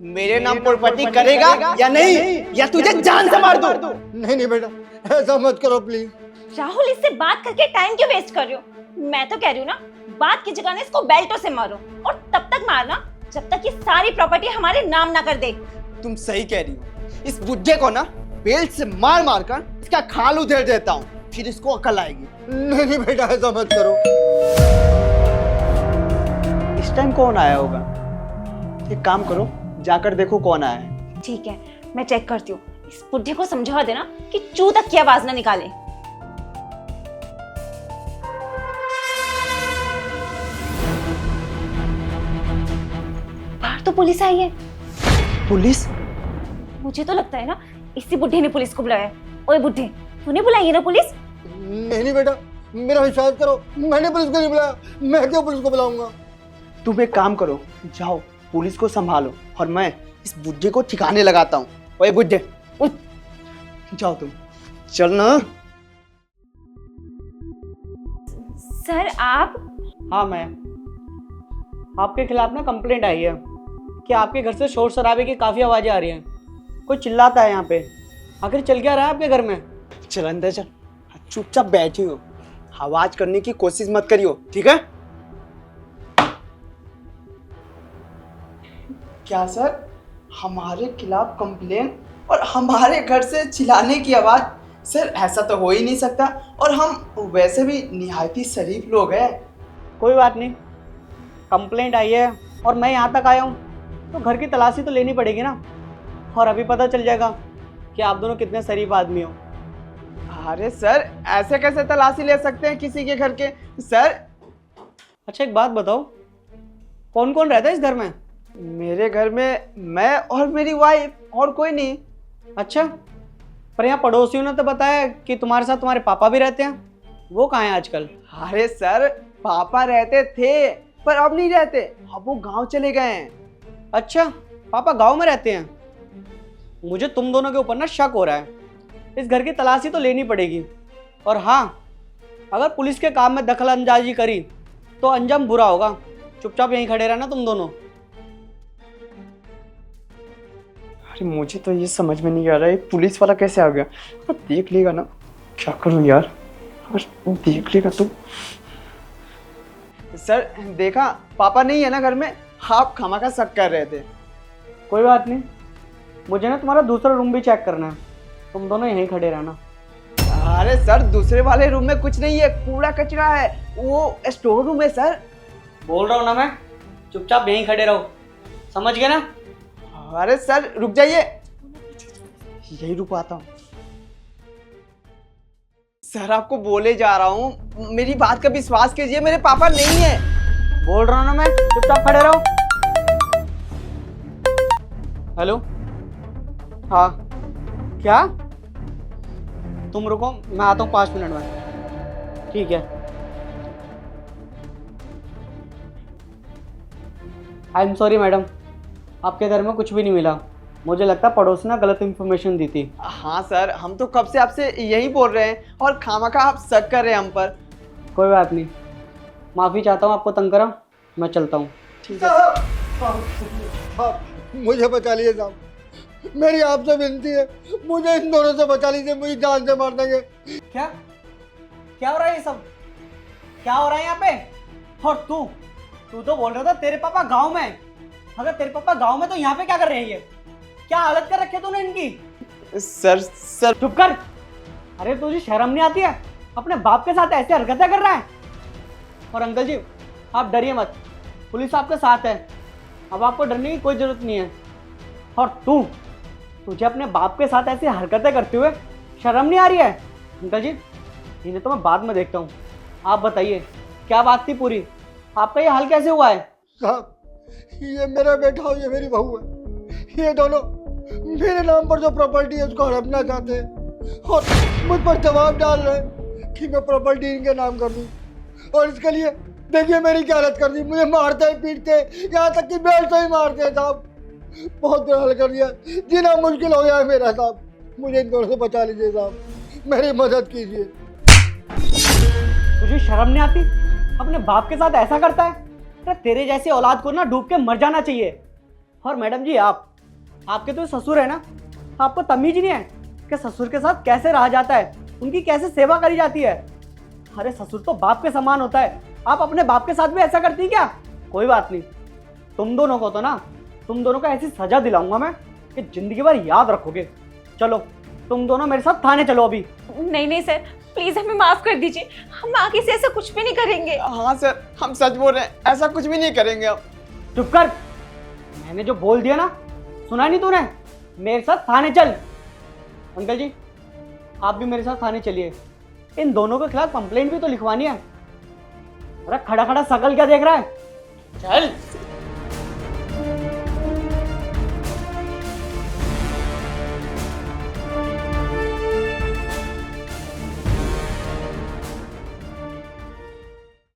मेरे नाम प्रॉपर्टी करेगा या नहीं, या तुझे जान से मार दूं? नहीं बेटा, ऐसा मत करो प्लीज। राहुल, इससे बात करके टाइम क्यों वेस्ट कर रहे हो? मैं तो कह रही हूँ ना, बात की जगह ना इसको बेल्टों से मारो, और तब तक मारना जब तक ये सारी प्रॉपर्टी हमारे नाम ना कर दे। तुम सही कह रही हो। इस बुड्ढे को ना बेल्ट से मार मार कर इसका खाल उधेड़ देता हूँ, फिर इसको अकल आएगी। नहीं बेटा, ऐसा मत करो। इस टाइम कौन आया होगा? एक काम करो, जाकर देखो कौन आया है। ठीक है, मैं चेक करती हूँ। इस बुड्ढे को समझा देना कि चू तक की आवाज ना निकाले। बाहर तो पुलिस आई है। पुलिस? मुझे तो लगता है ना इसी बुड्ढे ने पुलिस को बुलाया है। ओए बुड्ढे, तूने बुलाई है ना पुलिस? नहीं बेटा, मेरा विश्वास करो, मैंने पुलिस को नहीं बुलाया। मैं क्यों पुलिस को बुलाऊंगा? तुम एक काम करो, जाओ पुलिस को संभालो और मैं इस बुड्ढे को ठिकाने लगाता हूँ। ओए बुड्ढे, उठ, जाओ तुम, चल ना। सर आप? हाँ मैं, आपके खिलाफ ना कंप्लेंट आई है कि आपके घर से शोर शराबे की काफ़ी आवाज़ें आ रही हैं। कोई चिल्लाता है यहाँ पे। आखिर चल क्या रहा है आपके घर में? चल अंदर चल, चुपचाप बैठी हो, आवाज करने की कोशिश मत करियो, ठीक है? क्या सर, हमारे खिलाफ कंप्लेन और हमारे घर से चिल्लाने की आवाज? सर ऐसा तो हो ही नहीं सकता, और हम वैसे भी निहायत ही शरीफ लोग हैं। कोई बात नहीं, कंप्लेंट आई है और मैं यहाँ तक आया हूँ तो घर की तलाशी तो लेनी पड़ेगी ना, और अभी पता चल जाएगा कि आप दोनों कितने शरीफ आदमी हो। अरे सर, ऐसे कैसे तलाशी ले सकते हैं किसी के घर के? सर अच्छा एक बात बताओ, कौन कौन रहता है इस घर में? मेरे घर में मैं और मेरी वाइफ, और कोई नहीं। अच्छा, पर यहाँ पड़ोसियों ने तो बताया कि तुम्हारे साथ तुम्हारे पापा भी रहते हैं, वो कहाँ हैं आजकल? अरे सर, पापा रहते थे पर अब नहीं रहते, अब वो गांव चले गए हैं। अच्छा, पापा गांव में रहते हैं। मुझे तुम दोनों के ऊपर ना शक हो रहा है। इस घर की तलाशी तो लेनी पड़ेगी, और हाँ, अगर पुलिस के काम में दखल अंदाजी करी तो अंजाम बुरा होगा। चुपचाप यहीं खड़े रहना तुम दोनों। अरे मुझे तो ये समझ में नहीं आ रहा है, पुलिस वाला कैसे आ गया? अगर देख लेगा ना, क्या करूं यार, अगर देख लेगा तो। सर देखा, पापा नहीं है ना घर में, आप खामखा शक कर रहे थे। कोई बात नहीं, मुझे ना तुम्हारा दूसरा रूम भी चेक करना है, तुम दोनों यहीं खड़े रहना। अरे सर, दूसरे वाले रूम में कुछ नहीं है, कूड़ा कचरा है, वो स्टोर रूम है सर। बोल रहा हूँ ना मैं, चुपचाप यहीं खड़े रहो, समझ गए ना? अरे सर रुक जाइए, यही रुक आता हूँ। सर आपको बोले जा रहा हूँ, मेरी बात का विश्वास कीजिए, मेरे पापा नहीं है। बोल रहा हूँ ना मैं, चुपचाप खड़े रहो। हेलो, हाँ क्या? तुम रुको, मैं आता हूँ 5 मिनट में। ठीक है। आई एम सॉरी मैडम, आपके घर में कुछ भी नहीं मिला। मुझे लगता है पड़ोसी ने गलत इन्फॉर्मेशन दी थी। हाँ सर, हम तो कब से आपसे यही बोल रहे हैं, और खामखा आप शक कर रहे हैं हम पर। कोई बात नहीं, माफ़ी चाहता हूँ आपको तंग करा, मैं चलता हूँ। ठीक है। आप मुझे बचा लीजिए साहब, मेरी आपसे विनती है, मुझे इन दोनों से बचा लीजिए, मुझे जान से मार देंगे। क्या क्या हो रहा है ये सब? क्या हो रहा है यहाँ पे? और तू तो बोल रहा था तेरे पापा गांव में। अगर तेरे पापा गांव में तो यहाँ पे क्या कर रहे हैं? ये क्या हालत कर रखी है तूने इनकी? सर चुप कर। अरे तुझे शर्म नहीं आती है? अपने बाप के साथ ऐसे हरकतें कर रहा है। और अंकल जी आप डरिए मत, पुलिस आपके साथ है, अब आपको डरने की कोई जरूरत नहीं है। और तुझे अपने बाप के साथ ऐसी हरकतें करते हुए शर्म नहीं आ रही है? अंकल जी इन्हें तो मैं बाद में देखता हूँ, आप बताइए क्या बात थी पूरी, आपका ये हाल कैसे हुआ है? साहब, ये मेरा बेटा और ये मेरी बहू है, ये दोनों मेरे नाम पर जो प्रॉपर्टी है उसको हड़पना चाहते हैं, और मुझ पर दबाव डाल रहे हैं कि मैं प्रॉपर्टी इनके नाम कर दूं। और इसके लिए देखिए मेरी क्या हालत कर दी, मुझे मारते हैं, पीटते हैं, यहाँ तक कि बेल्ट से ही मारते हैं साहब। बहुत बुरा हाल कर दिया, जीना मुश्किल हो गया है मेरा साहब। मुझे इन दोनों से बचा लीजिए साहब, मेरी मदद कीजिए। तुझे शर्म नहीं आती? अपने बाप के साथ ऐसा करता है? अरे तेरे जैसे औलाद को ना डूब के मर जाना चाहिए। और मैडम जी आप आपके तो ससुर है ना, आपको तमीज नहीं है कि ससुर के साथ कैसे रहा जाता है, उनकी कैसे सेवा करी जाती है। अरे ससुर तो बाप के समान होता है, आप अपने बाप के साथ भी ऐसा करती क्या? कोई बात नहीं, तुम दोनों को तो ना, तुम दोनों को ऐसी सजा दिलाऊंगा मैं कि जिंदगी भर याद रखोगे। चलो तुम दोनों मेरे साथ थाने चलो अभी। नहीं नहीं सर, प्लीज हमें माफ कर दीजिए, हम आगे से ऐसा कुछ भी नहीं करेंगे। हाँ सर, हम सच बोल रहे हैं, ऐसा कुछ भी नहीं करेंगे अब। चुप कर, मैंने जो बोल दिया ना, सुना नहीं तूने? मेरे साथ थाने चल। अंकल जी आप भी मेरे साथ थाने चलिए, इन दोनों के खिलाफ कंप्लेंट भी तो लिखवानी है। अरे खड़ा खड़ा शकल क्या देख रहा है, चल।